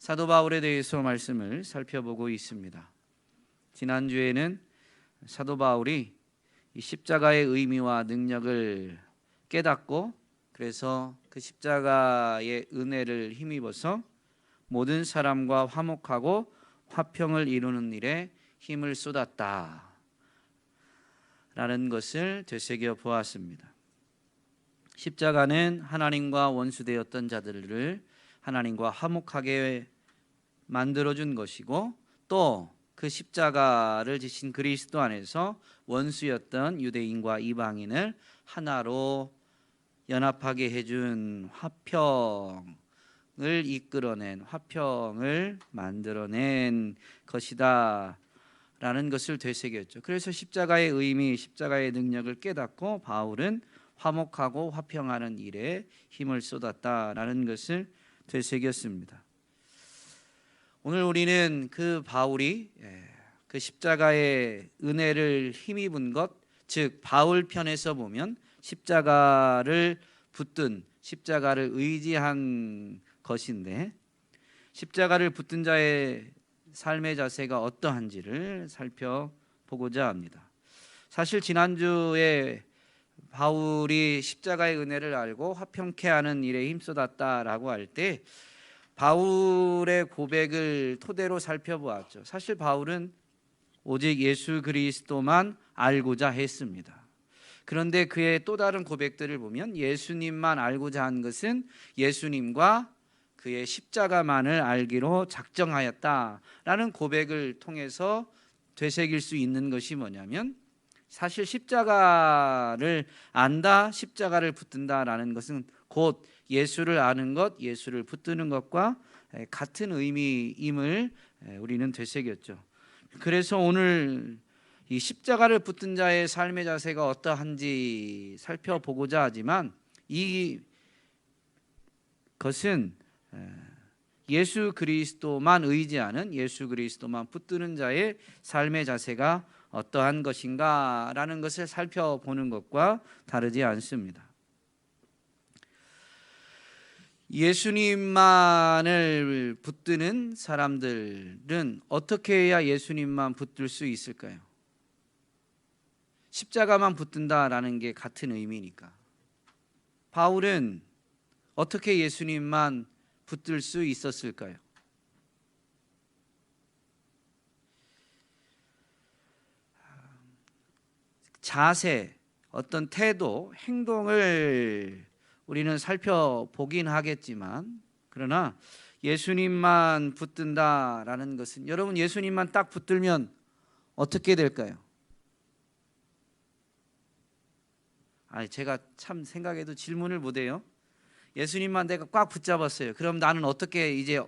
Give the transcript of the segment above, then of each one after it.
사도 바울에 대해서 말씀을 살펴보고 있습니다. 지난주에는 사도 바울이 이 십자가의 의미와 능력을 깨닫고 그래서 그 십자가의 은혜를 힘입어서 모든 사람과 화목하고 화평을 이루는 일에 힘을 쏟았다 라는 것을 되새겨 보았습니다. 십자가는 하나님과 원수되었던 자들을 하나님과 화목하게 만들어준 것이고 또 그 십자가를 지신 그리스도 안에서 원수였던 유대인과 이방인을 하나로 연합하게 해준 화평을 이끌어낸, 화평을 만들어낸 것이다 라는 것을 되새겼죠. 그래서 십자가의 의미, 십자가의 능력을 깨닫고 바울은 화목하고 화평하는 일에 힘을 쏟았다라는 것을 되새겼습니다. 오늘 우리는 그 바울이 그 십자가의 은혜를 힘입은 것, 즉 바울 편에서 보면 십자가를 붙든 십자가를 의지한 것인데 십자가를 붙든 자의 삶의 자세가 어떠한지를 살펴보고자 합니다. 사실 지난주에 바울이 십자가의 은혜를 알고 화평케 하는 일에 힘쏟았다라고 할 때 바울의 고백을 토대로 살펴보았죠. 사실 바울은 오직 예수 그리스도만 알고자 했습니다. 그런데 그의 또 다른 고백들을 보면 예수님만 알고자 한 것은 예수님과 그의 십자가만을 알기로 작정하였다라는 고백을 통해서 되새길 수 있는 것이 뭐냐면 사실 십자가를 안다, 십자가를 붙든다라는 것은 곧 예수를 아는 것, 예수를 붙드는 것과 같은 의미임을 우리는 되새겼죠. 그래서 오늘 이 십자가를 붙든 자의 삶의 자세가 어떠한지 살펴보고자 하지만 이 것은 예수 그리스도만 의지하는, 예수 그리스도만 붙드는 자의 삶의 자세가 어떠한 것인가 라는 것을 살펴보는 것과 다르지 않습니다. 예수님만을 붙드는 사람들은 어떻게 해야 예수님만 붙들 수 있을까요? 십자가만 붙든다라는 게 같은 의미니까. 바울은 어떻게 예수님만 붙들 수 있었을까요? 자세, 어떤 태도, 행동을 우리는 살펴보긴 하겠지만 그러나 예수님만 붙든다라는 것은 여러분 예수님만 딱 붙들면 어떻게 될까요? 제가 참 생각해도 질문을 못해요. 예수님만 내가 꽉 붙잡았어요. 그럼 나는 어떻게 이제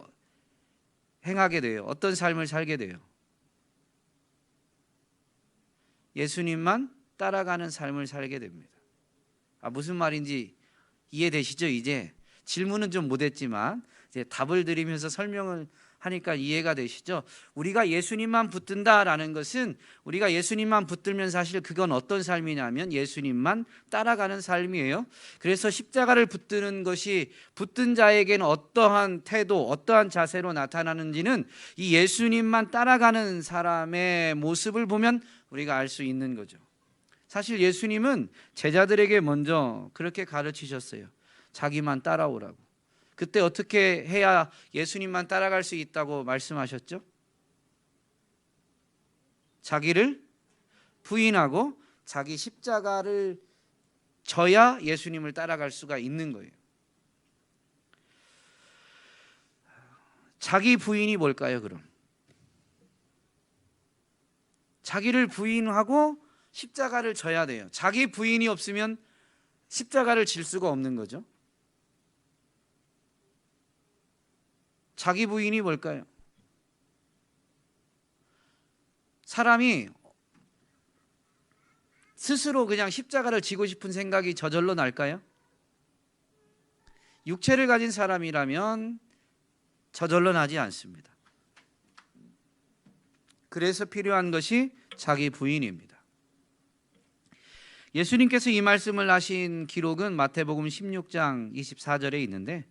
행하게 돼요? 어떤 삶을 살게 돼요? 예수님만 따라가는 삶을 살게 됩니다. 무슨 말인지 이해되시죠? 이제 질문은 좀 못했지만 이제 답을 드리면서 설명을 하니까 이해가 되시죠? 우리가 예수님만 붙든다라는 것은 우리가 예수님만 붙들면 사실 그건 어떤 삶이냐면 예수님만 따라가는 삶이에요. 그래서 십자가를 붙드는 것이 붙든 자에게는 어떠한 태도, 어떠한 자세로 나타나는지는 이 예수님만 따라가는 사람의 모습을 보면 우리가 알 수 있는 거죠. 사실 예수님은 제자들에게 먼저 그렇게 가르치셨어요. 자기만 따라오라고. 그때 어떻게 해야 예수님만 따라갈 수 있다고 말씀하셨죠? 자기를 부인하고 자기 십자가를 져야 예수님을 따라갈 수가 있는 거예요. 자기 부인이 뭘까요, 그럼? 자기를 부인하고 십자가를 져야 돼요. 자기 부인이 없으면 십자가를 질 수가 없는 거죠. 자기 부인이 뭘까요? 사람이 스스로 그냥 십자가를 지고 싶은 생각이 저절로 날까요? 육체를 가진 사람이라면 저절로 나지 않습니다. 그래서 필요한 것이 자기 부인입니다. 예수님께서 이 말씀을 하신 기록은 마태복음 16장 24절에 있는데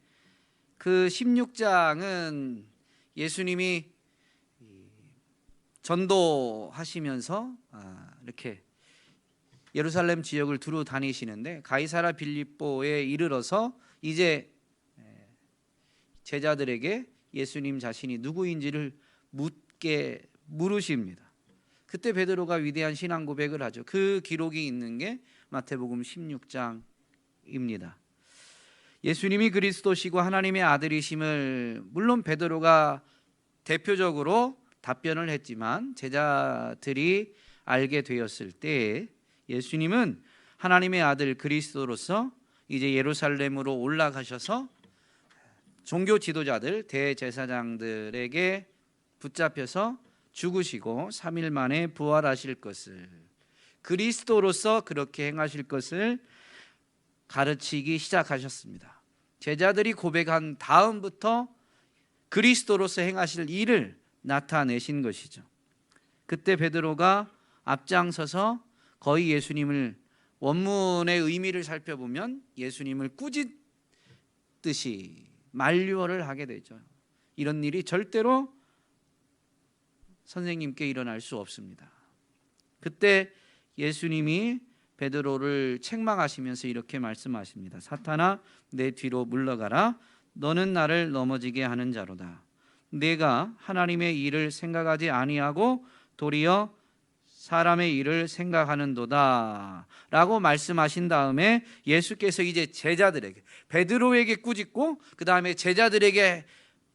그 16장은 예수님이 전도하시면서 이렇게 예루살렘 지역을 두루 다니시는데 가이사랴 빌립보에 이르러서 이제 제자들에게 예수님 자신이 누구인지를 물으십니다. 그때 베드로가 위대한 신앙 고백을 하죠. 그 기록이 있는 게 마태복음 16장입니다. 예수님이 그리스도시고 하나님의 아들이심을 물론 베드로가 대표적으로 답변을 했지만 제자들이 알게 되었을 때 예수님은 하나님의 아들 그리스도로서 이제 예루살렘으로 올라가셔서 종교 지도자들, 대제사장들에게 붙잡혀서 죽으시고 3일 만에 부활하실 것을, 그리스도로서 그렇게 행하실 것을 가르치기 시작하셨습니다. 제자들이 고백한 다음부터 그리스도로서 행하실 일을 나타내신 것이죠. 그때 베드로가 앞장서서 거의 예수님을, 원문의 의미를 살펴보면 예수님을 꾸짖듯이 만류어를 하게 되죠. 이런 일이 절대로 선생님께 일어날 수 없습니다. 그때 예수님이 베드로를 책망하시면서 이렇게 말씀하십니다. 사탄아, 내 뒤로 물러가라. 너는 나를 넘어지게 하는 자로다. 내가 하나님의 일을 생각하지 아니하고 도리어 사람의 일을 생각하는도다 라고 말씀하신 다음에 예수께서 이제 제자들에게, 베드로에게 꾸짖고 그 다음에 제자들에게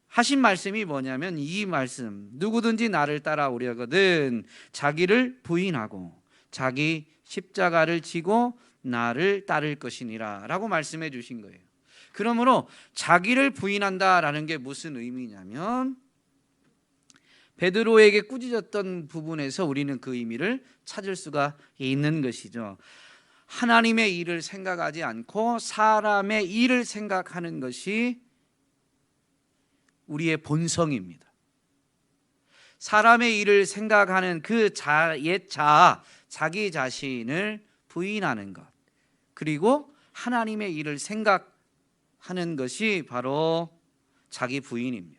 하신 말씀이 뭐냐면 이 말씀, 누구든지 나를 따라오려거든 자기를 부인하고 자기 십자가를 지고 나를 따를 것이니라 라고 말씀해 주신 거예요. 그러므로 자기를 부인한다라는 게 무슨 의미냐면 베드로에게 꾸짖었던 부분에서 우리는 그 의미를 찾을 수가 있는 것이죠. 하나님의 일을 생각하지 않고 사람의 일을 생각하는 것이 우리의 본성입니다. 사람의 일을 생각하는 그 옛 자아, 자기 자신을 부인하는 것, 그리고 하나님의 일을 생각하는 것이 바로 자기 부인입니다.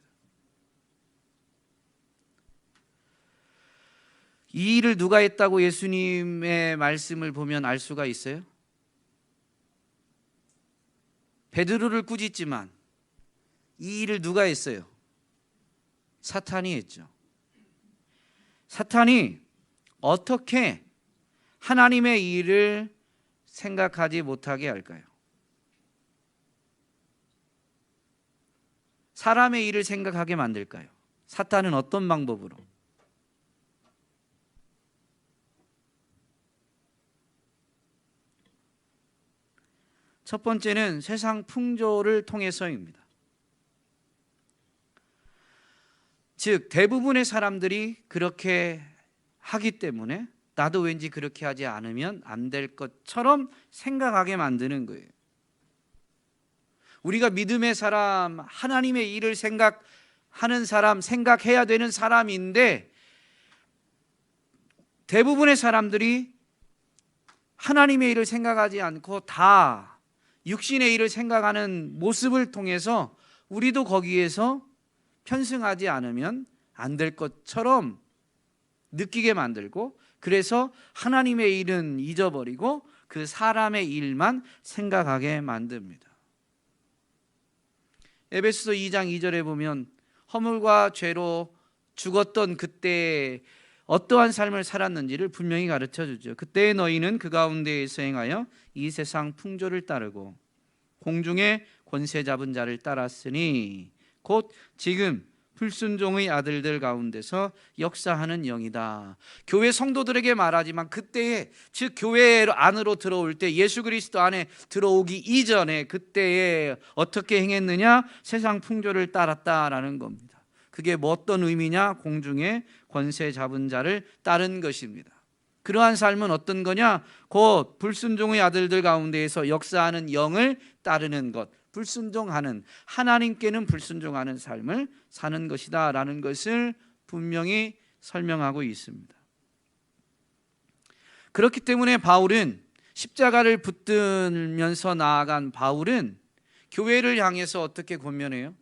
이 일을 누가 했다고 예수님의 말씀을 보면 알 수가 있어요? 베드로를 꾸짖지만 이 일을 누가 했어요? 사탄이 했죠. 사탄이 어떻게 하나님의 일을 생각하지 못하게 할까요? 사람의 일을 생각하게 만들까요? 사탄은 어떤 방법으로? 첫 번째는 세상 풍조를 통해서입니다. 즉 대부분의 사람들이 그렇게 하기 때문에 나도 왠지 그렇게 하지 않으면 안 될 것처럼 생각하게 만드는 거예요. 우리가 믿음의 사람, 하나님의 일을 생각하는 사람, 생각해야 되는 사람인데 대부분의 사람들이 하나님의 일을 생각하지 않고 다 육신의 일을 생각하는 모습을 통해서 우리도 거기에서 편승하지 않으면 안 될 것처럼 느끼게 만들고, 그래서 하나님의 일은 잊어버리고 그 사람의 일만 생각하게 만듭니다. 에베소서 2장 2절에 보면 허물과 죄로 죽었던 그때 어떠한 삶을 살았는지를 분명히 가르쳐 주죠. 그때 너희는 그 가운데에서 행하여 이 세상 풍조를 따르고 공중의 권세 잡은 자를 따랐으니 곧 지금 불순종의 아들들 가운데서 역사하는 영이다. 교회 성도들에게 말하지만 그때에, 즉 교회 안으로 들어올 때, 예수 그리스도 안에 들어오기 이전에 그때에 어떻게 행했느냐? 세상 풍조를 따랐다라는 겁니다. 그게 뭐 어떤 의미냐? 공중의 권세 잡은 자를 따른 것입니다. 그러한 삶은 어떤 거냐? 곧 불순종의 아들들 가운데에서 역사하는 영을 따르는 것, 불순종하는, 하나님께는 불순종하는 삶을 사는 것이다 라는 것을 분명히 설명하고 있습니다. 그렇기 때문에 바울은, 십자가를 붙들면서 나아간 바울은 교회를 향해서 어떻게 권면해요?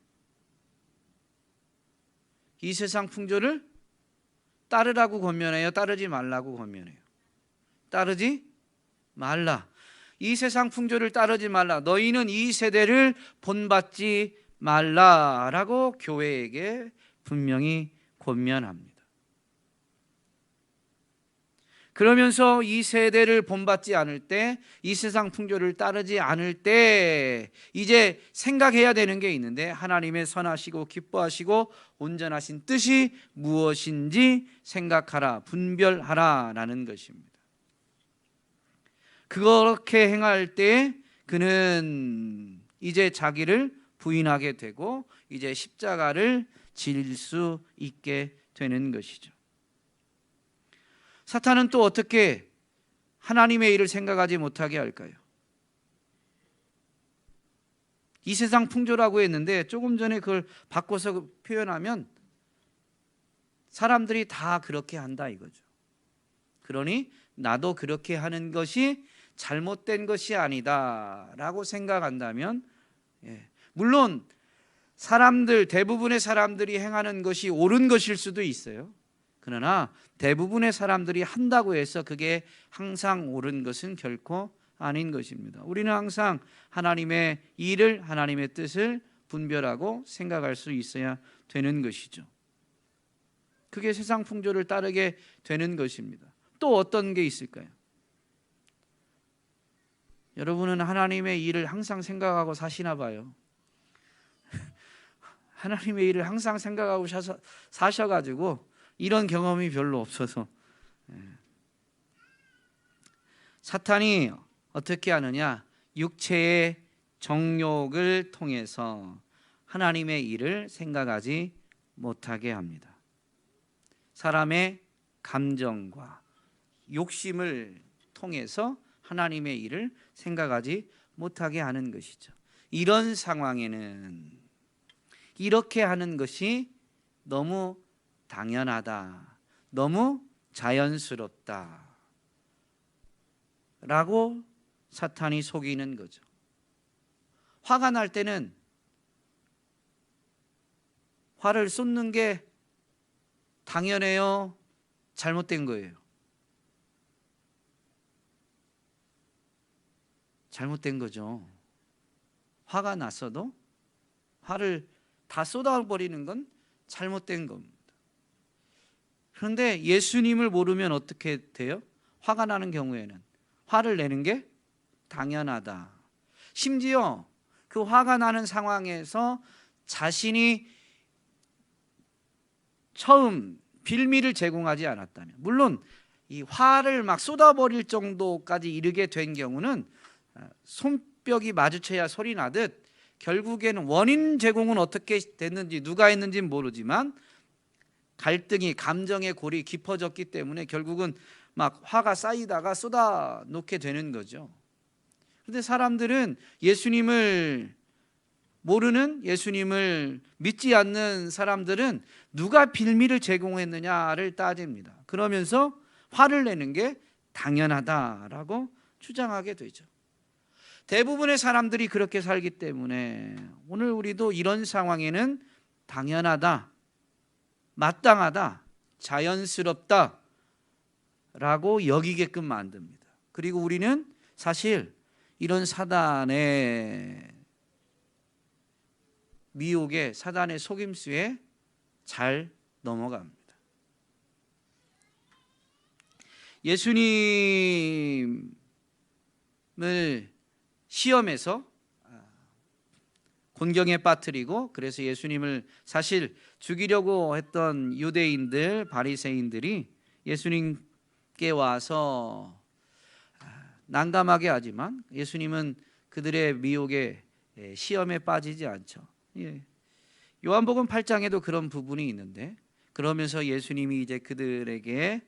이 세상 풍조를 따르라고 권면해요? 따르지 말라고 권면해요? 따르지 말라. 이 세상 풍조를 따르지 말라. 너희는 이 세대를 본받지 말라라고 교회에게 분명히 권면합니다. 그러면서 이 세대를 본받지 않을 때, 이 세상 풍조를 따르지 않을 때 이제 생각해야 되는 게 있는데, 하나님의 선하시고 기뻐하시고 온전하신 뜻이 무엇인지 생각하라, 분별하라 라는 것입니다. 그렇게 행할 때 그는 이제 자기를 부인하게 되고 이제 십자가를 질 수 있게 되는 것이죠. 사탄은 또 어떻게 하나님의 일을 생각하지 못하게 할까요? 이 세상 풍조라고 했는데 조금 전에 그걸 바꿔서 표현하면 사람들이 다 그렇게 한다 이거죠. 그러니 나도 그렇게 하는 것이 잘못된 것이 아니다 라고 생각한다면, 물론 대부분의 사람들이 행하는 것이 옳은 것일 수도 있어요. 그러나 대부분의 사람들이 한다고 해서 그게 항상 옳은 것은 결코 아닌 것입니다. 우리는 항상 하나님의 일을, 하나님의 뜻을 분별하고 생각할 수 있어야 되는 것이죠. 그게 세상 풍조를 따르게 되는 것입니다. 또 어떤 게 있을까요? 여러분은 하나님의 일을 항상 생각하고 사시나 봐요. 하나님의 일을 항상 생각하고 사셔가지고 이런 경험이 별로 없어서. 사탄이 어떻게 하느냐? 육체의 정욕을 통해서 하나님의 일을 생각하지 못하게 합니다. 사람의 감정과 욕심을 통해서 하나님의 일을 생각하지 못하게 하는 것이죠. 이런 상황에는 이렇게 하는 것이 너무 당연하다, 너무 자연스럽다 라고 사탄이 속이는 거죠. 화가 날 때는 화를 쏟는 게 당연해요? 잘못된 거예요? 잘못된 거죠. 화가 났어도 화를 다 쏟아버리는 건 잘못된 겁니다. 그런데 예수님을 모르면 어떻게 돼요? 화가 나는 경우에는 화를 내는 게 당연하다. 심지어 그 화가 나는 상황에서 자신이 처음 빌미를 제공하지 않았다면, 물론 이 화를 막 쏟아버릴 정도까지 이르게 된 경우는 손뼉이 마주쳐야 소리 나듯 결국에는 원인 제공은 어떻게 됐는지 누가 했는지는 모르지만 갈등이, 감정의 골이 깊어졌기 때문에 결국은 막 화가 쌓이다가 쏟아놓게 되는 거죠. 그런데 사람들은 예수님을 모르는, 예수님을 믿지 않는 사람들은 누가 빌미를 제공했느냐를 따집니다. 그러면서 화를 내는 게 당연하다라고 주장하게 되죠. 대부분의 사람들이 그렇게 살기 때문에 오늘 우리도 이런 상황에는 당연하다, 마땅하다, 자연스럽다 라고 여기게끔 만듭니다. 그리고 우리는 사실 이런 사단의 미혹에, 사단의 속임수에 잘 넘어갑니다. 예수님을 시험에서 곤경에 빠뜨리고, 그래서 예수님을 사실 죽이려고 했던 유대인들, 바리새인들이 예수님께 와서 난감하게 하지만 예수님은 그들의 미혹에, 시험에 빠지지 않죠. 요한복음 8장에도 그런 부분이 있는데, 그러면서 예수님이 이제 그들에게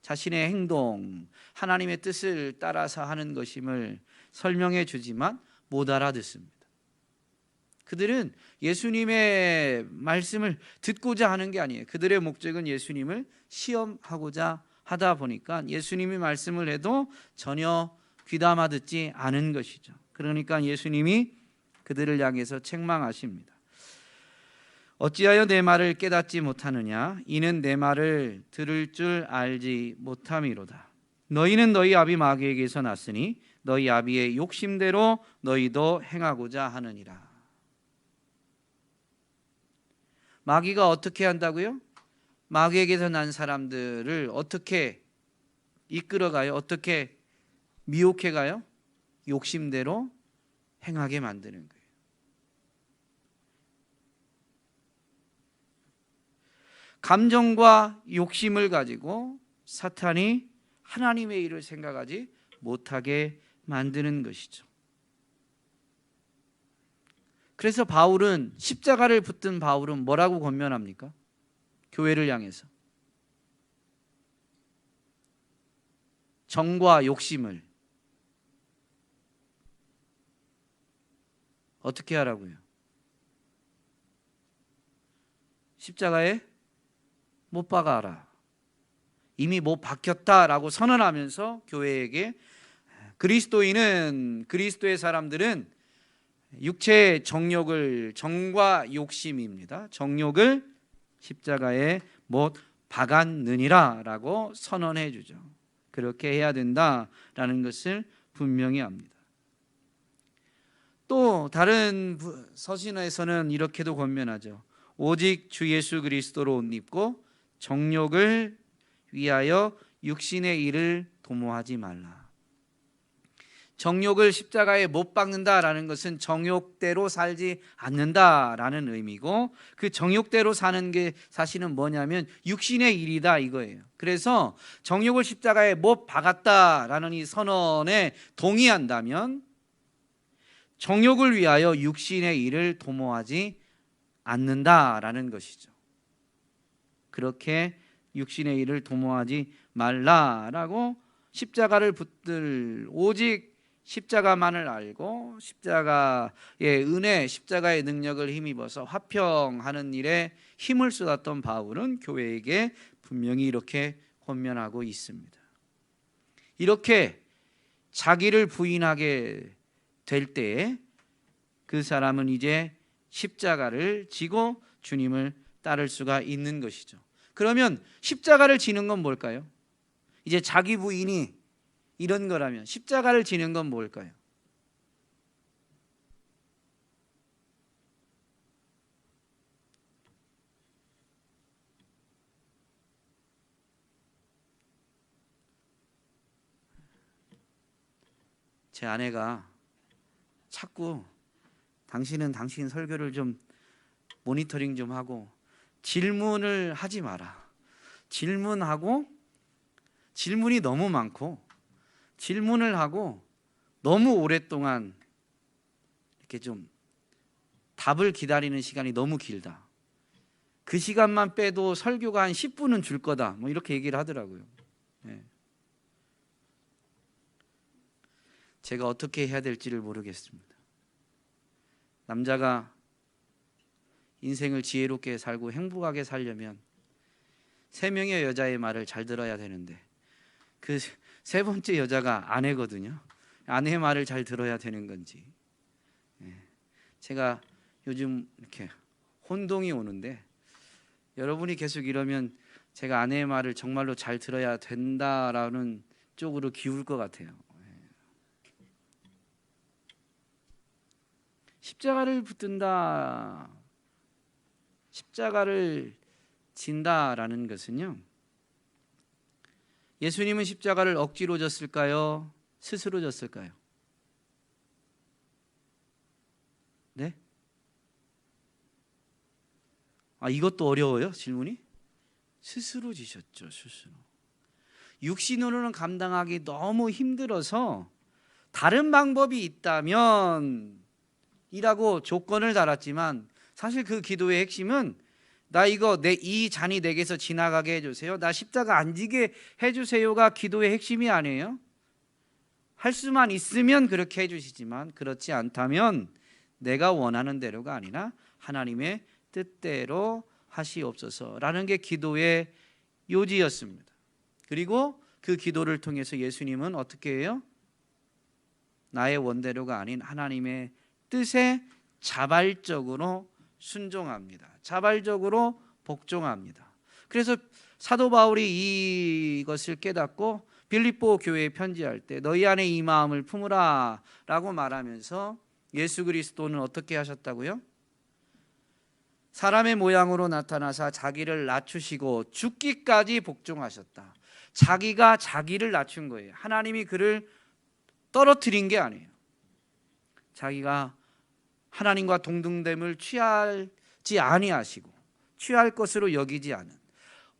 자신의 행동, 하나님의 뜻을 따라서 하는 것임을 설명해 주지만 못 알아듣습니다. 그들은 예수님의 말씀을 듣고자 하는 게 아니에요. 그들의 목적은 예수님을 시험하고자 하다 보니까 예수님이 말씀을 해도 전혀 귀담아 듣지 않은 것이죠. 그러니까 예수님이 그들을 향해서 책망하십니다. 어찌하여 내 말을 깨닫지 못하느냐? 이는 내 말을 들을 줄 알지 못함이로다. 너희는 너희 아비 마귀에게서 났으니 너희 아비의 욕심대로 너희도 행하고자 하느니라. 마귀가 어떻게 한다고요? 마귀에게서 난 사람들을 어떻게 이끌어가요? 어떻게 미혹해가요? 욕심대로 행하게 만드는 거예요. 감정과 욕심을 가지고 사탄이 하나님의 일을 생각하지 못하게 만드는 것이죠. 그래서 바울은, 십자가를 붙든 바울은 뭐라고 권면합니까? 교회를 향해서 정과 욕심을 어떻게 하라고요? 십자가에 못 박아라. 이미 못 박혔다라고 선언하면서 교회에게, 그리스도의 사람들은 육체의 정과 욕심입니다. 정욕을 십자가에 못 박았느니라 라고 선언해 주죠. 그렇게 해야 된다라는 것을 분명히 합니다. 또 다른 서신에서는 이렇게도 권면하죠. 오직 주 예수 그리스도로 옷 입고 정욕을 위하여 육신의 일을 도모하지 말라. 정욕을 십자가에 못 박는다라는 것은 정욕대로 살지 않는다라는 의미고, 그 정욕대로 사는 게 사실은 뭐냐면 육신의 일이다 이거예요. 그래서 정욕을 십자가에 못 박았다라는 이 선언에 동의한다면 정욕을 위하여 육신의 일을 도모하지 않는다라는 것이죠. 그렇게 육신의 일을 도모하지 말라라고, 십자가를 붙들 오직 십자가만을 알고 십자가의 은혜, 십자가의 능력을 힘입어서 화평하는 일에 힘을 쏟았던 바울은 교회에게 분명히 이렇게 권면하고 있습니다. 이렇게 자기를 부인하게 될 때에 그 사람은 이제 십자가를 지고 주님을 따를 수가 있는 것이죠. 그러면 십자가를 지는 건 뭘까요? 이제 자기 부인이 이런 거라면 십자가를 지는 건 뭘까요? 제 아내가 자꾸 당신은 당신 설교를 좀 모니터링 좀 하고 질문을 하지 마라. 질문이 너무 많고 질문을 하고 너무 오랫동안 이렇게 좀 답을 기다리는 시간이 너무 길다. 그 시간만 빼도 설교가 한 10분은 줄 거다. 뭐 이렇게 얘기를 하더라고요. 네. 제가 어떻게 해야 될지를 모르겠습니다. 남자가 인생을 지혜롭게 살고 행복하게 살려면 3명의 여자의 말을 잘 들어야 되는데 그 3번째 여자가 아내거든요. 아내의 말을 잘 들어야 되는 건지. 제가 요즘 이렇게 혼동이 오는데 여러분이 계속 이러면 제가 아내의 말을 정말로 잘 들어야 된다라는 쪽으로 기울 것 같아요. 십자가를 붙든다, 십자가를 진다라는 것은요, 예수님은 십자가를 억지로 졌을까요? 스스로 졌을까요? 네? 이것도 어려워요, 질문이? 스스로 지셨죠, 스스로. 육신으로는 감당하기 너무 힘들어서 다른 방법이 있다면 이라고 조건을 달았지만, 사실 그 기도의 핵심은 이 잔이 내게서 지나가게 해주세요, 나 십자가 안 지게 해주세요가 기도의 핵심이 아니에요. 할 수만 있으면 그렇게 해주시지만 그렇지 않다면 내가 원하는 대로가 아니라 하나님의 뜻대로 하시옵소서라는 게 기도의 요지였습니다. 그리고 그 기도를 통해서 예수님은 어떻게 해요? 나의 원대로가 아닌 하나님의 뜻에 자발적으로 순종합니다. 자발적으로 복종합니다. 그래서 사도 바울이 이것을 깨닫고 빌립보 교회에 편지할 때 너희 안에 이 마음을 품으라 라고 말하면서 예수 그리스도는 어떻게 하셨다고요? 사람의 모양으로 나타나사 자기를 낮추시고 죽기까지 복종하셨다. 자기가 자기를 낮춘 거예요. 하나님이 그를 떨어뜨린 게 아니에요. 자기가 하나님과 동등됨을 취하지 아니하시고 취할 것으로 여기지 않은,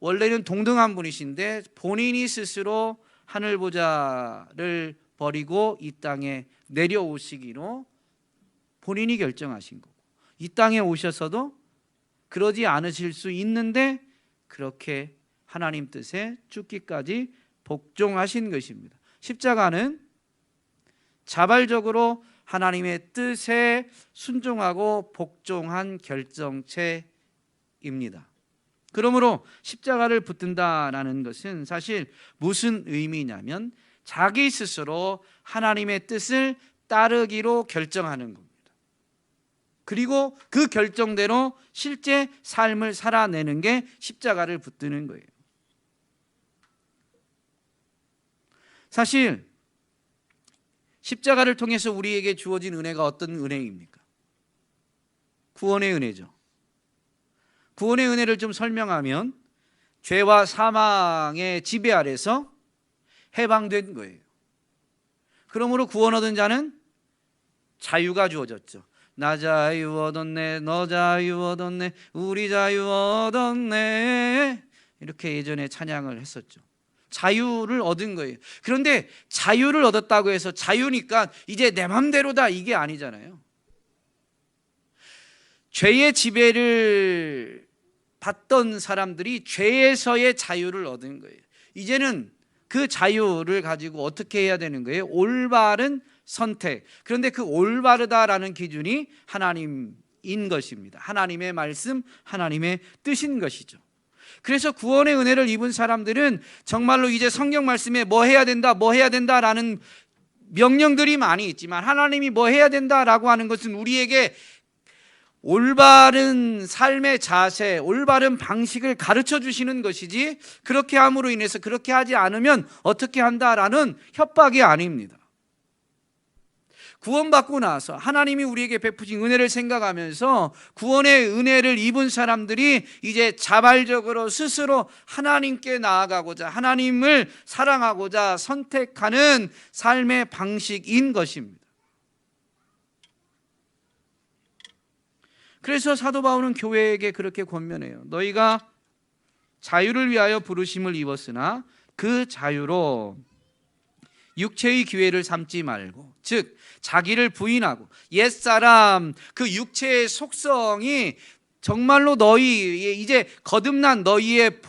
원래는 동등한 분이신데 본인이 스스로 하늘 보좌를 버리고 이 땅에 내려오시기로 본인이 결정하신 거고, 이 땅에 오셔서도 그러지 않으실 수 있는데 그렇게 하나님 뜻에 죽기까지 복종하신 것입니다. 십자가는 자발적으로 하나님의 뜻에 순종하고 복종한 결정체입니다. 그러므로 십자가를 붙든다라는 것은 사실 무슨 의미냐면 자기 스스로 하나님의 뜻을 따르기로 결정하는 겁니다. 그리고 그 결정대로 실제 삶을 살아내는 게 십자가를 붙드는 거예요. 사실 십자가를 통해서 우리에게 주어진 은혜가 어떤 은혜입니까? 구원의 은혜죠. 구원의 은혜를 좀 설명하면 죄와 사망의 지배 아래서 해방된 거예요. 그러므로 구원 얻은 자는 자유가 주어졌죠. 나 자유 얻었네, 너 자유 얻었네, 우리 자유 얻었네, 이렇게 예전에 찬양을 했었죠. 자유를 얻은 거예요. 그런데 자유를 얻었다고 해서 자유니까 이제 내 맘대로다, 이게 아니잖아요. 죄의 지배를 받던 사람들이 죄에서의 자유를 얻은 거예요. 이제는 그 자유를 가지고 어떻게 해야 되는 거예요? 올바른 선택. 그런데 그 올바르다라는 기준이 하나님인 것입니다. 하나님의 말씀, 하나님의 뜻인 것이죠. 그래서 구원의 은혜를 입은 사람들은 정말로 이제 성경 말씀에 뭐 해야 된다, 뭐 해야 된다라는 명령들이 많이 있지만 하나님이 뭐 해야 된다라고 하는 것은 우리에게 올바른 삶의 자세, 올바른 방식을 가르쳐 주시는 것이지, 그렇게 함으로 인해서 그렇게 하지 않으면 어떻게 한다라는 협박이 아닙니다. 구원받고 나서 하나님이 우리에게 베푸신 은혜를 생각하면서 구원의 은혜를 입은 사람들이 이제 자발적으로 스스로 하나님께 나아가고자, 하나님을 사랑하고자 선택하는 삶의 방식인 것입니다. 그래서 사도 바울은 교회에게 그렇게 권면해요. 너희가 자유를 위하여 부르심을 입었으나 그 자유로 육체의 기회를 삼지 말고, 즉 자기를 부인하고 옛사람, 그 육체의 속성이 정말로 너희의 이제 거듭난 너희의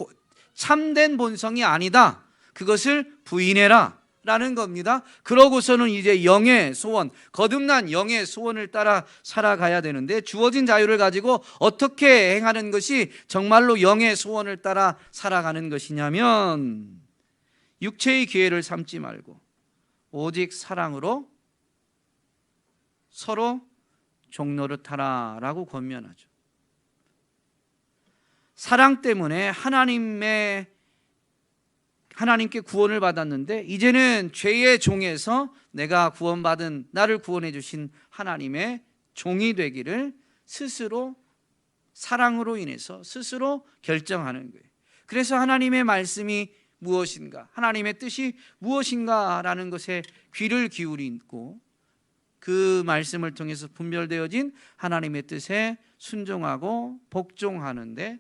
참된 본성이 아니다, 그것을 부인해라 라는 겁니다. 그러고서는 이제 영의 소원, 거듭난 영의 소원을 따라 살아가야 되는데, 주어진 자유를 가지고 어떻게 행하는 것이 정말로 영의 소원을 따라 살아가는 것이냐면 육체의 기회를 삼지 말고 오직 사랑으로 서로 종노릇하라라고 권면하죠. 사랑 때문에 하나님께 구원을 받았는데 이제는 죄의 종에서 내가 구원받은, 나를 구원해 주신 하나님의 종이 되기를 스스로 사랑으로 인해서 스스로 결정하는 거예요. 그래서 하나님의 말씀이 무엇인가, 하나님의 뜻이 무엇인가라는 것에 귀를 기울이고 그 말씀을 통해서 분별되어진 하나님의 뜻에 순종하고 복종하는데,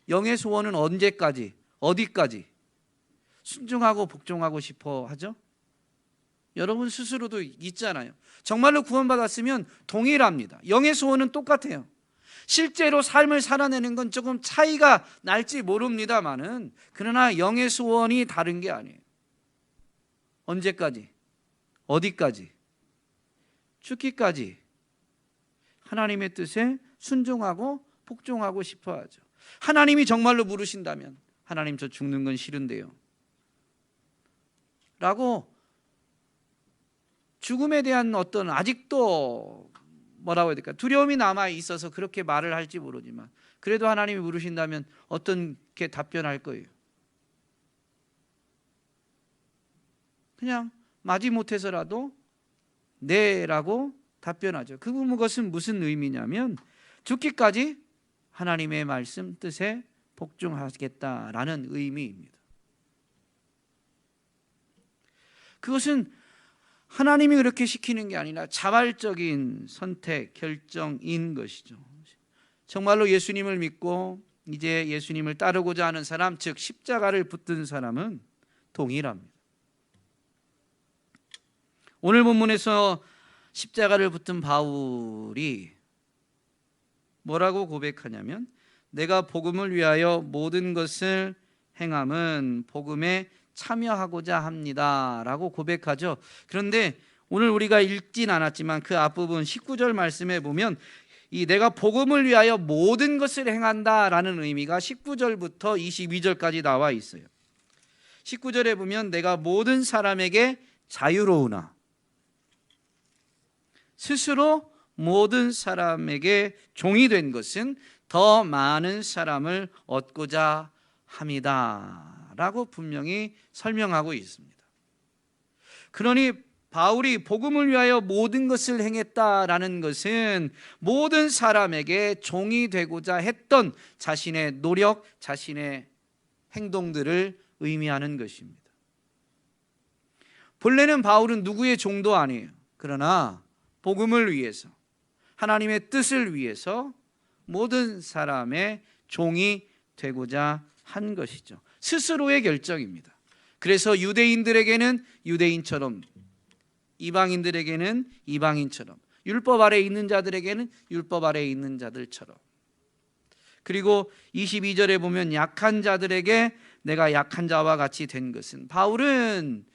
영의 소원은 언제까지, 어디까지 순종하고 복종하고 싶어 하죠? 여러분 스스로도 있잖아요. 정말로 구원받았으면 동일합니다. 영의 소원은 똑같아요. 실제로 삶을 살아내는 건 조금 차이가 날지 모릅니다만은, 그러나 영의 소원이 다른 게 아니에요. 언제까지, 어디까지, 죽기까지 하나님의 뜻에 순종하고 복종하고 싶어 하죠. 하나님이 정말로 부르신다면, 하나님 저 죽는 건 싫은데요 라고 죽음에 대한 어떤 아직도 뭐라고 해야 될까? 두려움이 남아 있어서 그렇게 말을 할지 모르지만 그래도 하나님이 물으신다면 어떻게 답변할 거예요? 그냥 마지못해서라도 네라고 답변하죠. 그것은 무슨 의미냐면 죽기까지 하나님의 말씀 뜻에 복종하겠다라는 의미입니다. 그것은 하나님이 그렇게 시키는 게 아니라 자발적인 선택, 결정인 것이죠. 정말로 예수님을 믿고 이제 예수님을 따르고자 하는 사람, 즉 십자가를 붙든 사람은 동일합니다. 오늘 본문에서 십자가를 붙든 바울이 뭐라고 고백하냐면 내가 복음을 위하여 모든 것을 행함은 복음에 참여하고자 합니다 라고 고백하죠. 그런데 오늘 우리가 읽진 않았지만 그 앞부분 19절 말씀에 보면 이 내가 복음을 위하여 모든 것을 행한다 라는 의미가 19절부터 22절까지 나와 있어요. 19절에 보면 내가 모든 사람에게 자유로우나 스스로 모든 사람에게 종이 된 것은 더 많은 사람을 얻고자 합니다 라고 분명히 설명하고 있습니다. 그러니 바울이 복음을 위하여 모든 것을 행했다라는 것은 모든 사람에게 종이 되고자 했던 자신의 노력, 자신의 행동들을 의미하는 것입니다. 본래는 바울은 누구의 종도 아니에요. 그러나 복음을 위해서, 하나님의 뜻을 위해서 모든 사람의 종이 되고자 한 것이죠. 스스로의 결정입니다. 그래서 유대인들에게는 유대인처럼, 이방인들에게는 이방인처럼, 율법 아래에 있는 자들에게는 율법 아래에 있는 자들처럼, 그리고 22절에 보면 약한 자들에게 내가 약한 자와 같이 된 것은, 바울은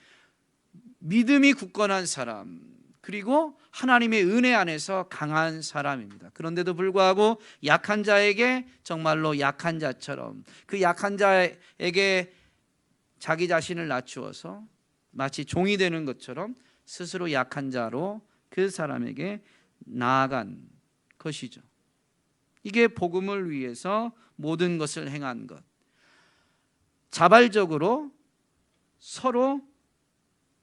믿음이 굳건한 사람, 그리고 하나님의 은혜 안에서 강한 사람입니다. 그런데도 불구하고 약한 자에게 정말로 약한 자처럼, 그 약한 자에게 자기 자신을 낮추어서 마치 종이 되는 것처럼 스스로 약한 자로 그 사람에게 나아간 것이죠. 이게 복음을 위해서 모든 것을 행한 것, 자발적으로 서로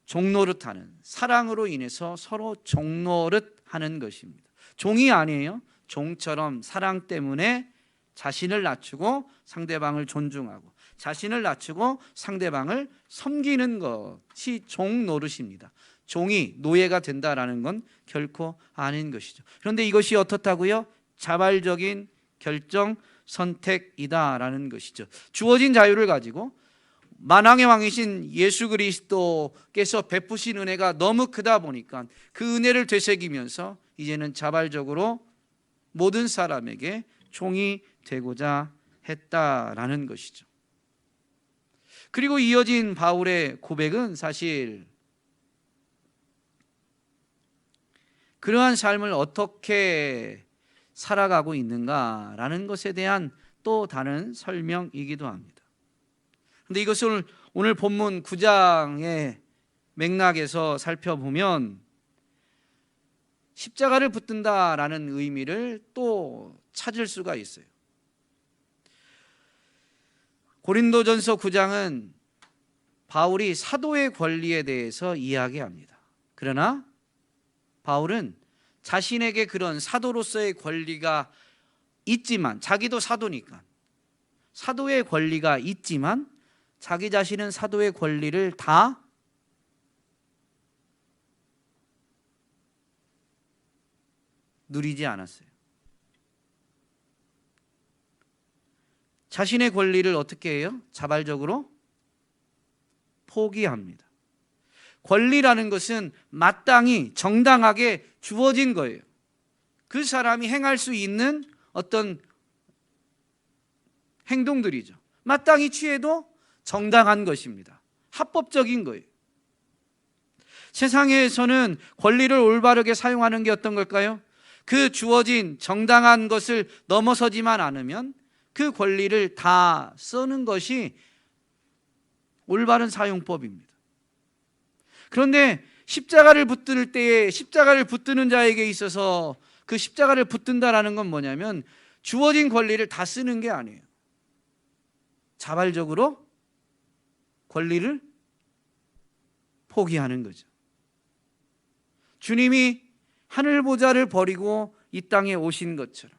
종노릇하는, 사랑으로 인해서 서로 종노릇하는 것입니다. 종이 아니에요. 종처럼 사랑 때문에 자신을 낮추고 상대방을 존중하고 자신을 낮추고 상대방을 섬기는 것이 종노릇입니다. 종이 노예가 된다라는 건 결코 아닌 것이죠. 그런데 이것이 어떻다고요? 자발적인 결정, 선택이다라는 것이죠. 주어진 자유를 가지고 만왕의 왕이신 예수 그리스도께서 베푸신 은혜가 너무 크다 보니까 그 은혜를 되새기면서 이제는 자발적으로 모든 사람에게 종이 되고자 했다라는 것이죠. 그리고 이어진 바울의 고백은 사실 그러한 삶을 어떻게 살아가고 있는가라는 것에 대한 또 다른 설명이기도 합니다. 그런데 이것을 오늘 본문 9장의 맥락에서 살펴보면 십자가를 붙든다라는 의미를 또 찾을 수가 있어요. 고린도전서 9장은 바울이 사도의 권리에 대해서 이야기합니다. 그러나 바울은 자신에게 그런 사도로서의 권리가 있지만, 자기도 사도니까 사도의 권리가 있지만 자기 자신은 사도의 권리를 다 누리지 않았어요. 자신의 권리를 어떻게 해요? 자발적으로 포기합니다. 권리라는 것은 마땅히 정당하게 주어진 거예요. 그 사람이 행할 수 있는 어떤 행동들이죠. 마땅히 취해도 정당한 것입니다. 합법적인 거예요. 세상에서는 권리를 올바르게 사용하는 게 어떤 걸까요? 그 주어진 정당한 것을 넘어서지만 않으면 그 권리를 다 쓰는 것이 올바른 사용법입니다. 그런데 십자가를 붙들 때에 십자가를 붙드는 자에게 있어서 그 십자가를 붙든다라는 건 뭐냐면 주어진 권리를 다 쓰는 게 아니에요. 자발적으로 권리를 포기하는 거죠. 주님이 하늘 보좌를 버리고 이 땅에 오신 것처럼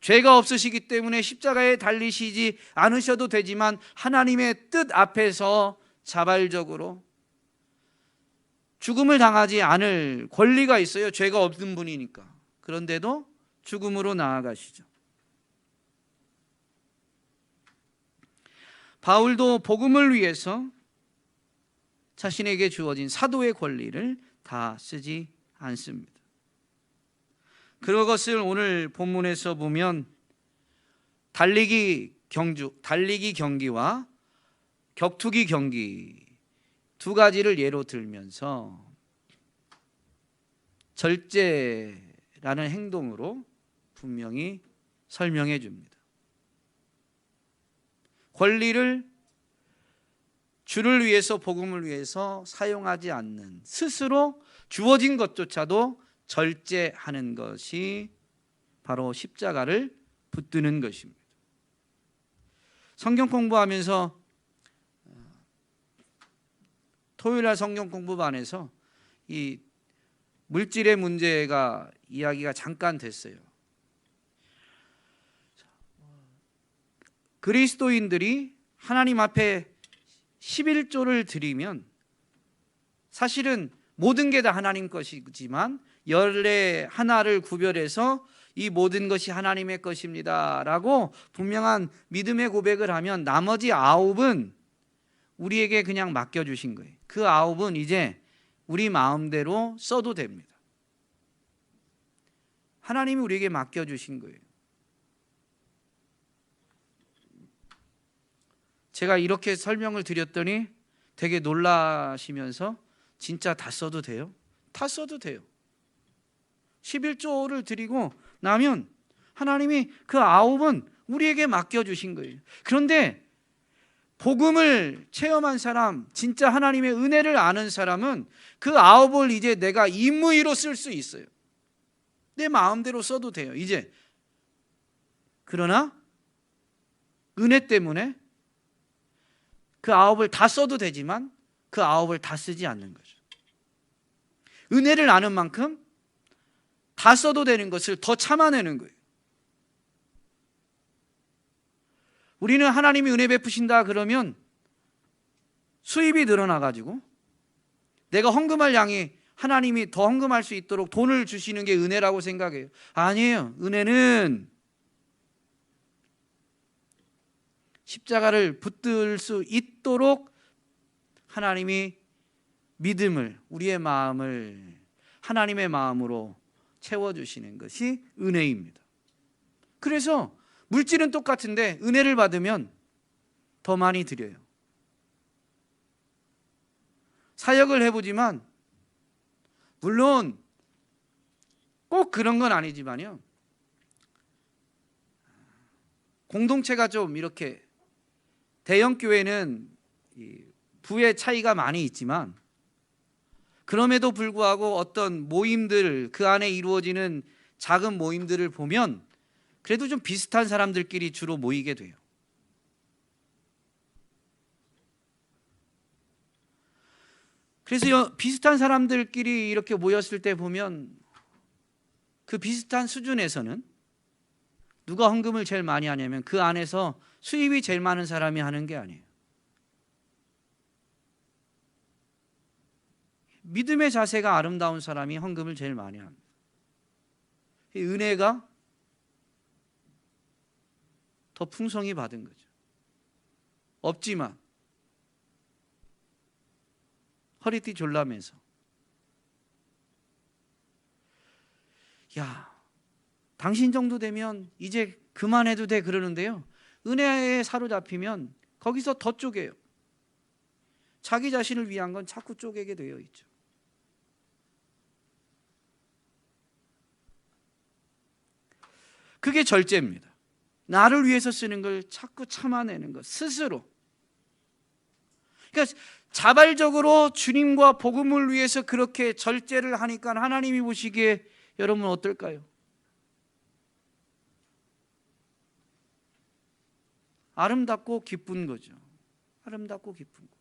죄가 없으시기 때문에 십자가에 달리시지 않으셔도 되지만 하나님의 뜻 앞에서 자발적으로 죽음을 당하지 않을 권리가 있어요. 죄가 없는 분이니까. 그런데도 죽음으로 나아가시죠. 바울도 복음을 위해서 자신에게 주어진 사도의 권리를 다 쓰지 않습니다. 그것을 오늘 본문에서 보면 달리기 경기와 격투기 경기 두 가지를 예로 들면서 절제라는 행동으로 분명히 설명해 줍니다. 권리를 주를 위해서 복음을 위해서 사용하지 않는 스스로 주어진 것조차도 절제하는 것이 바로 십자가를 붙드는 것입니다. 성경 공부하면서 토요일날 성경 공부반에서 이 물질의 문제가 이야기가 잠깐 됐어요. 그리스도인들이 하나님 앞에 11조를 드리면 사실은 모든 게 다 하나님 것이지만 열의 하나를 구별해서 이 모든 것이 하나님의 것입니다 라고 분명한 믿음의 고백을 하면 나머지 9은 우리에게 그냥 맡겨주신 거예요. 그 9은 이제 우리 마음대로 써도 됩니다. 하나님이 우리에게 맡겨주신 거예요. 제가 이렇게 설명을 드렸더니 되게 놀라시면서 진짜 다 써도 돼요? 다 써도 돼요. 11조를 드리고 나면 하나님이 그 9은 우리에게 맡겨주신 거예요. 그런데 복음을 체험한 사람, 진짜 하나님의 은혜를 아는 사람은 그 9을 이제 내가 임의로 쓸 수 있어요. 내 마음대로 써도 돼요, 이제. 그러나 은혜 때문에 그 9을 다 써도 되지만 그 9을 다 쓰지 않는 거죠. 은혜를 아는 만큼 다 써도 되는 것을 더 참아내는 거예요. 우리는 하나님이 은혜 베푸신다 그러면 수입이 늘어나가지고 내가 헌금할 양이 하나님이 더 헌금할 수 있도록 돈을 주시는 게 은혜라고 생각해요. 아니에요. 은혜는 십자가를 붙들 수 있도록 하나님이 믿음을, 우리의 마음을 하나님의 마음으로 채워주시는 것이 은혜입니다. 그래서 물질은 똑같은데 은혜를 받으면 더 많이 드려요. 사역을 해보지만 물론 꼭 그런 건 아니지만요, 공동체가 좀 이렇게 대형 교회는 부의 차이가 많이 있지만 그럼에도 불구하고 어떤 모임들, 그 안에 이루어지는 작은 모임들을 보면 그래도 좀 비슷한 사람들끼리 주로 모이게 돼요. 그래서 비슷한 사람들끼리 이렇게 모였을 때 보면 그 비슷한 수준에서는 누가 헌금을 제일 많이 하냐면 그 안에서 수입이 제일 많은 사람이 하는 게 아니에요. 믿음의 자세가 아름다운 사람이 헌금을 제일 많이 합니다. 은혜가 더 풍성히 받은 거죠. 없지만 허리띠 졸라매서 야, 당신 정도 되면 이제 그만해도 돼 그러는데요, 은혜에 사로잡히면 거기서 더 쪼개요. 자기 자신을 위한 건 자꾸 쪼개게 되어 있죠. 그게 절제입니다. 나를 위해서 쓰는 걸 자꾸 참아내는 것, 스스로. 그러니까 자발적으로 주님과 복음을 위해서 그렇게 절제를 하니까 하나님이 보시기에 여러분 어떨까요? 아름답고 기쁜 거죠. 아름답고 기쁜 거.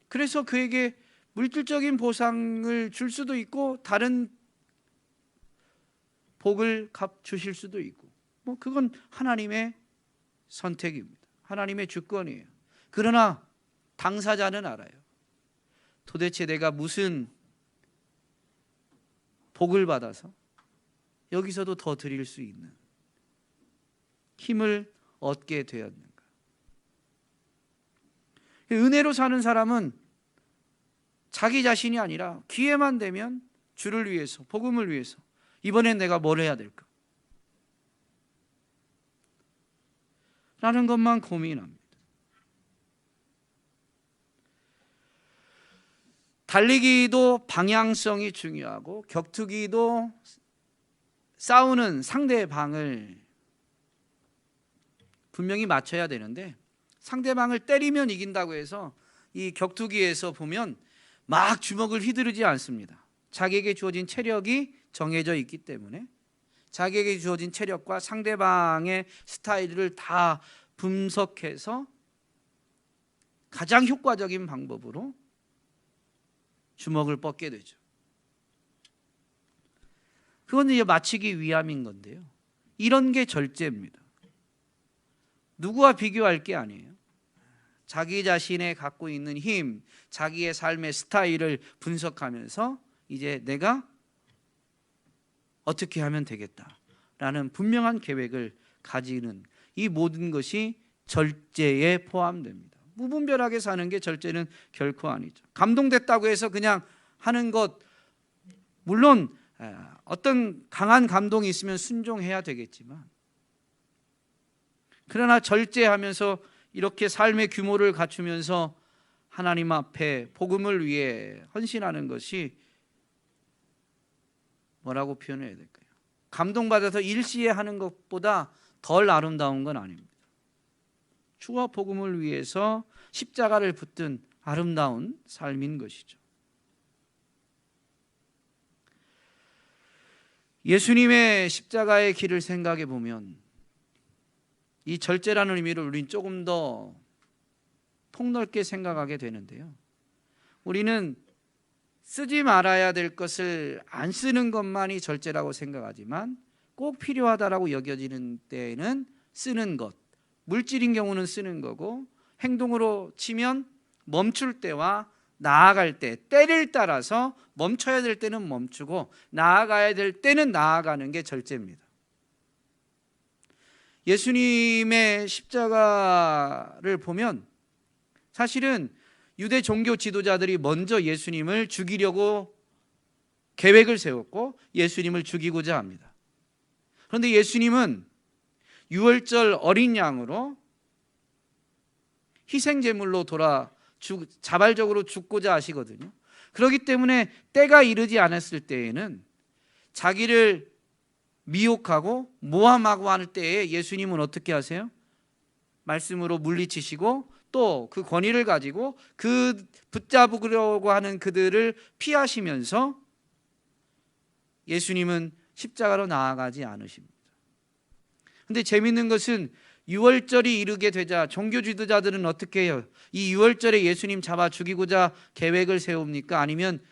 그래서 그에게 물질적인 보상을 줄 수도 있고 다른 복을 주실 수도 있고, 그건 하나님의 선택입니다. 하나님의 주권이에요. 그러나 당사자는 알아요. 도대체 내가 무슨 복을 받아서 여기서도 더 드릴 수 있는 힘을 얻게 되었는가. 은혜로 사는 사람은 자기 자신이 아니라 기회만 되면 주를 위해서, 복음을 위해서 이번엔 내가 뭘 해야 될까? 라는 것만 고민합니다. 달리기도 방향성이 중요하고 격투기도 싸우는 상대방을 분명히 맞춰야 되는데, 상대방을 때리면 이긴다고 해서 이 격투기에서 보면 막 주먹을 휘두르지 않습니다. 자기에게 주어진 체력이 정해져 있기 때문에 자기에게 주어진 체력과 상대방의 스타일을 다 분석해서 가장 효과적인 방법으로 주먹을 뻗게 되죠. 그건 이제 마치기 위함인 건데요. 이런 게 절제입니다. 누구와 비교할 게 아니에요. 자기 자신의 갖고 있는 힘, 자기의 삶의 스타일을 분석하면서 이제 내가 어떻게 하면 되겠다라는 분명한 계획을 가지는 이 모든 것이 절제에 포함됩니다. 무분별하게 사는 게 절제는 결코 아니죠. 감동됐다고 해서 그냥 하는 것, 물론 어떤 강한 감동이 있으면 순종해야 되겠지만, 그러나 절제하면서 이렇게 삶의 규모를 갖추면서 하나님 앞에 복음을 위해 헌신하는 것이 뭐라고 표현해야 될까요? 감동받아서 일시에 하는 것보다 덜 아름다운 건 아닙니다. 주와 복음을 위해서 십자가를 붙든 아름다운 삶인 것이죠. 예수님의 십자가의 길을 생각해 보면 이 절제라는 의미를 우리는 조금 더 폭넓게 생각하게 되는데요. 우리는 쓰지 말아야 될 것을 안 쓰는 것만이 절제라고 생각하지만 꼭 필요하다라고 여겨지는 때에는 쓰는 것, 물질인 경우는 쓰는 거고, 행동으로 치면 멈출 때와 나아갈 때, 때를 따라서 멈춰야 될 때는 멈추고 나아가야 될 때는 나아가는 게 절제입니다. 예수님의 십자가를 보면 사실은 유대 종교 지도자들이 먼저 예수님을 죽이려고 계획을 세웠고 예수님을 죽이고자 합니다. 그런데 예수님은 유월절 어린 양으로 희생제물로 자발적으로 죽고자 하시거든요. 그렇기 때문에 때가 이르지 않았을 때에는 자기를 미혹하고 모함하고 할 때에 예수님은 어떻게 하세요? 말씀으로 물리치시고 또 그 권위를 가지고 그 붙잡으려고 하는 그들을 피하시면서 예수님은 십자가로 나아가지 않으십니다. 그런데 재미있는 것은 유월절이 이르게 되자 종교 지도자들은 어떻게 해요? 이 유월절에 예수님 잡아 죽이고자 계획을 세웁니까? 아니면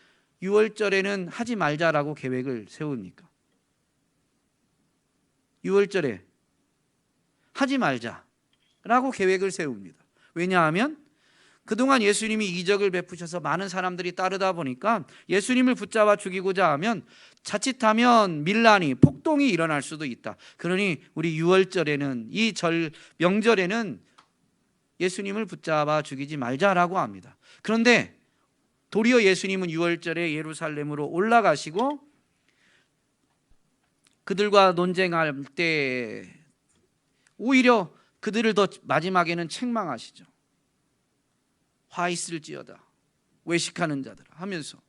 유월절에는 하지 말자라고 계획을 세웁니까? 유월절에 하지 말자라고 계획을 세웁니다. 왜냐하면 그동안 예수님이 이적을 베푸셔서 많은 사람들이 따르다 보니까 예수님을 붙잡아 죽이고자 하면 자칫하면 밀란이, 폭동이 일어날 수도 있다. 그러니 우리 유월절에는, 이 명절에는 예수님을 붙잡아 죽이지 말자라고 합니다. 그런데 도리어 예수님은 유월절에 예루살렘으로 올라가시고 그들과 논쟁할 때 오히려 그들을 더 마지막에는 책망하시죠. 화 있을지어다 외식하는 자들 하면서,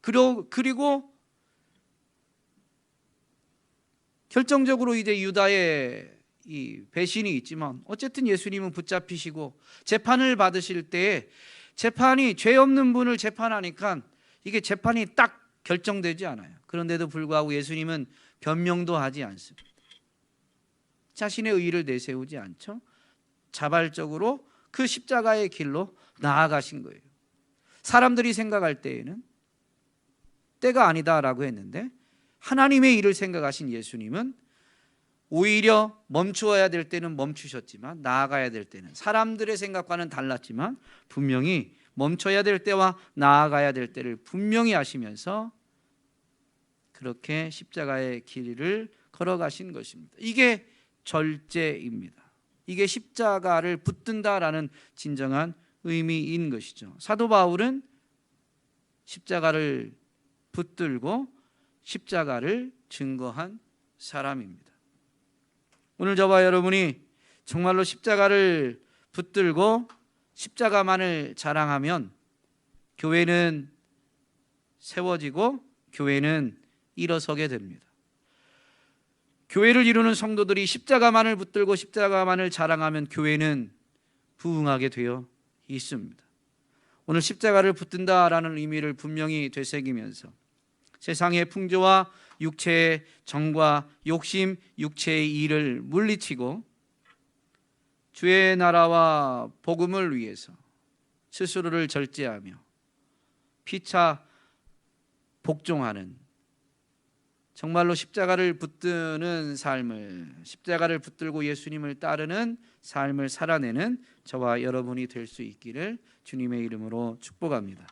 그리고 결정적으로 이제 유다의 이 배신이 있지만 어쨌든 예수님은 붙잡히시고 재판을 받으실 때에 재판이 죄 없는 분을 재판하니까 이게 재판이 딱 결정되지 않아요. 그런데도 불구하고 예수님은 변명도 하지 않습니다. 자신의 의의를 내세우지 않죠. 자발적으로 그 십자가의 길로 나아가신 거예요. 사람들이 생각할 때에는 때가 아니다라고 했는데 하나님의 일을 생각하신 예수님은 오히려 멈추어야 될 때는 멈추셨지만 나아가야 될 때는 사람들의 생각과는 달랐지만 분명히 멈춰야 될 때와 나아가야 될 때를 분명히 아시면서 그렇게 십자가의 길을 걸어가신 것입니다. 이게 절제입니다. 이게 십자가를 붙든다라는 진정한 의미인 것이죠. 사도 바울은 십자가를 붙들고 십자가를 증거한 사람입니다. 오늘 저와 여러분이 정말로 십자가를 붙들고 십자가만을 자랑하면 교회는 세워지고 교회는 일어서게 됩니다. 교회를 이루는 성도들이 십자가만을 붙들고 십자가만을 자랑하면 교회는 부흥하게 되어 있습니다. 오늘 십자가를 붙든다라는 의미를 분명히 되새기면서 세상의 풍조와 육체의 정과 욕심, 육체의 일을 물리치고 주의 나라와 복음을 위해서 스스로를 절제하며 피차 복종하는 정말로 십자가를 붙드는 삶을, 십자가를 붙들고 예수님을 따르는 삶을 살아내는 저와 여러분이 될 수 있기를 주님의 이름으로 축복합니다.